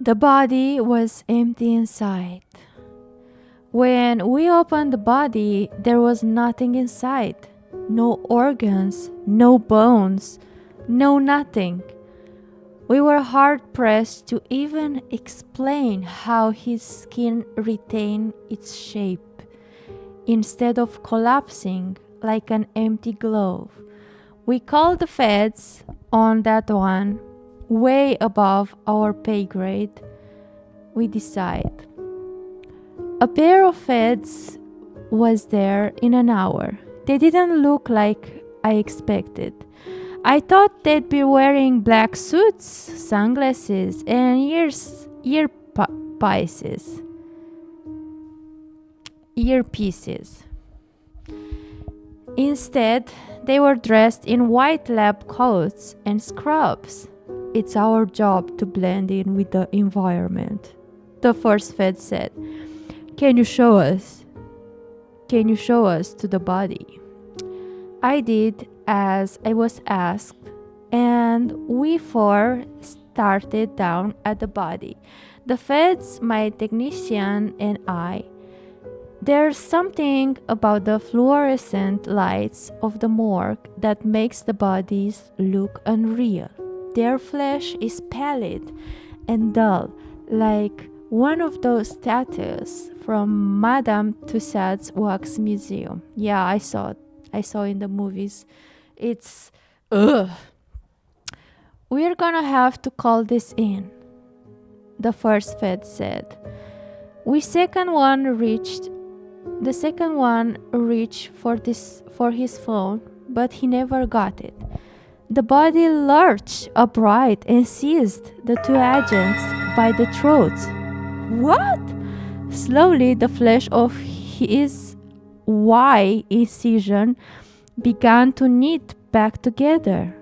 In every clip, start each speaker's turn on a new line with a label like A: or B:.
A: The body was empty inside. When we opened the body, there was nothing inside. No organs, no bones, no nothing. We were hard pressed to even explain how his skin retained its shape instead of collapsing like an empty glove. We called the feds on that one, way above our pay grade. We decide. A pair of feds was there in an hour. They didn't look like I expected. I thought they'd be wearing black suits, sunglasses, and earpieces. Instead, they were dressed in white lab coats and scrubs. It's our job to blend in with the environment, the first Fed said. Can you show us? Can you show us to the body? I did as I was asked, and we four started down at the body. The feds, my technician, and I. There's something about the fluorescent lights of the morgue that makes the bodies look unreal. Their flesh is pallid and dull, like one of those statues from Madame Tussauds Wax Museum. Yeah, I saw it. I saw in the movies. It's ugh. We're gonna have to call this in, the first Fed said. The second one reached for his phone, but he never got it. The body lurched upright and seized the two agents by the throats. What? Slowly, the flesh of his Y incision began to knit back together.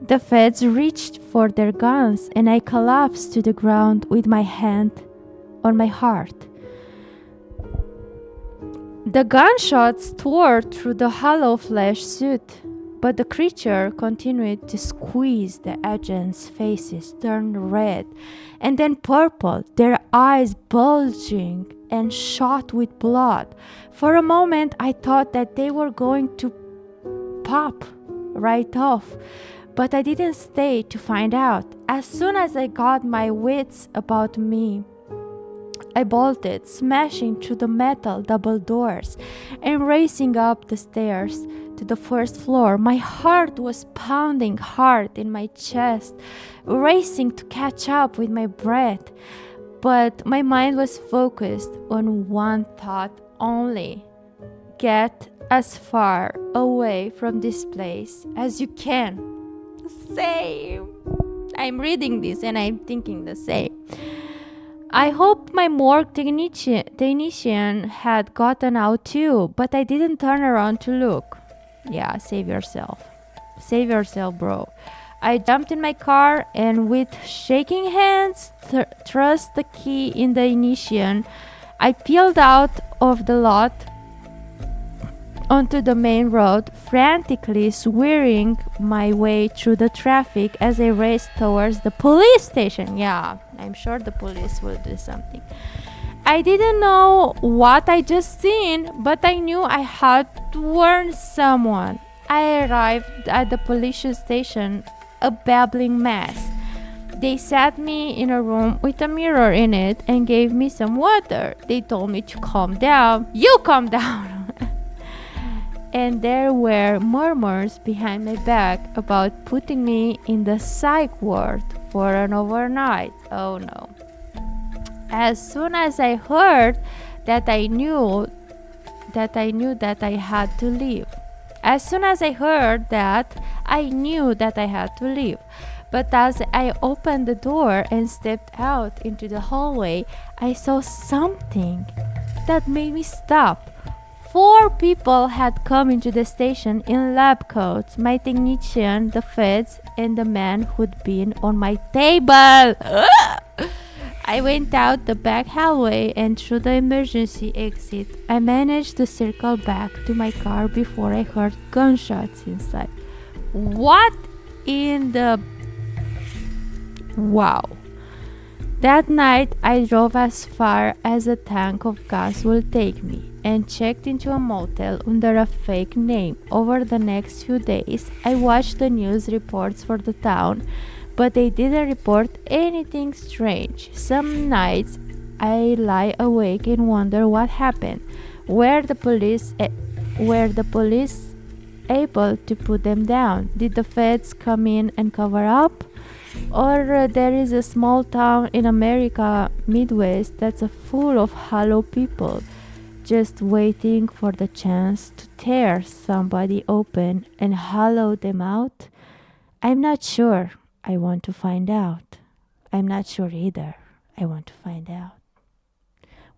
A: The feds reached for their guns, and I collapsed to the ground with my hand on my heart. The gunshots tore through the hollow flesh suit, but the creature continued to squeeze the agents' faces, turned red and then purple, their eyes bulging and shot with blood. For a moment, I thought that they were going to pop right off, but I didn't stay to find out. As soon as I got my wits about me, I bolted, smashing through the metal double doors and racing up the stairs to the first floor. My heart was pounding hard in my chest, racing to catch up with my breath. But my mind was focused on one thought only. Get as far away from this place as you can. Same. I'm reading this and I'm thinking the same. I hope my morgue technician had gotten out too, but I didn't turn around to look. Yeah, save yourself. Save yourself, bro. I jumped in my car and with shaking hands thrust the key in the ignition. I peeled out of the lot onto the main road, frantically swearing my way through the traffic as I raced towards the police station. Yeah, I'm sure the police will do something. I didn't know what I just seen, but I knew I had to warn someone. I arrived at the police station, a babbling mess. They sat me in a room with a mirror in it and gave me some water. They told me to calm down. You calm down! And there were murmurs behind my back about putting me in the psych ward for an overnight. Oh no. As soon as I heard that, I knew that I had to leave. As soon as I heard that, I knew that I had to leave. But as I opened the door and stepped out into the hallway, I saw something that made me stop. 4 people had come into the station in lab coats, my technician, the feds, and the man who'd been on my table. I went out the back hallway and through the emergency exit. I managed to circle back to my car before I heard gunshots inside. What in the... Wow. That night, I drove as far as a tank of gas would take me and checked into a motel under a fake name. Over the next few days, I watched the news reports for the town, but they didn't report anything strange. Some nights, I lie awake and wonder what happened. Were the police were the police able to put them down? Did the feds come in and cover up? Or there is a small town in America, Midwest, that's full of hollow people, just waiting for the chance to tear somebody open and hollow them out? I'm not sure. I want to find out. I'm not sure either. I want to find out.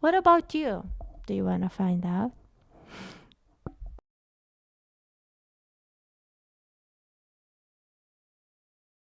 A: What about you? Do you want to find out?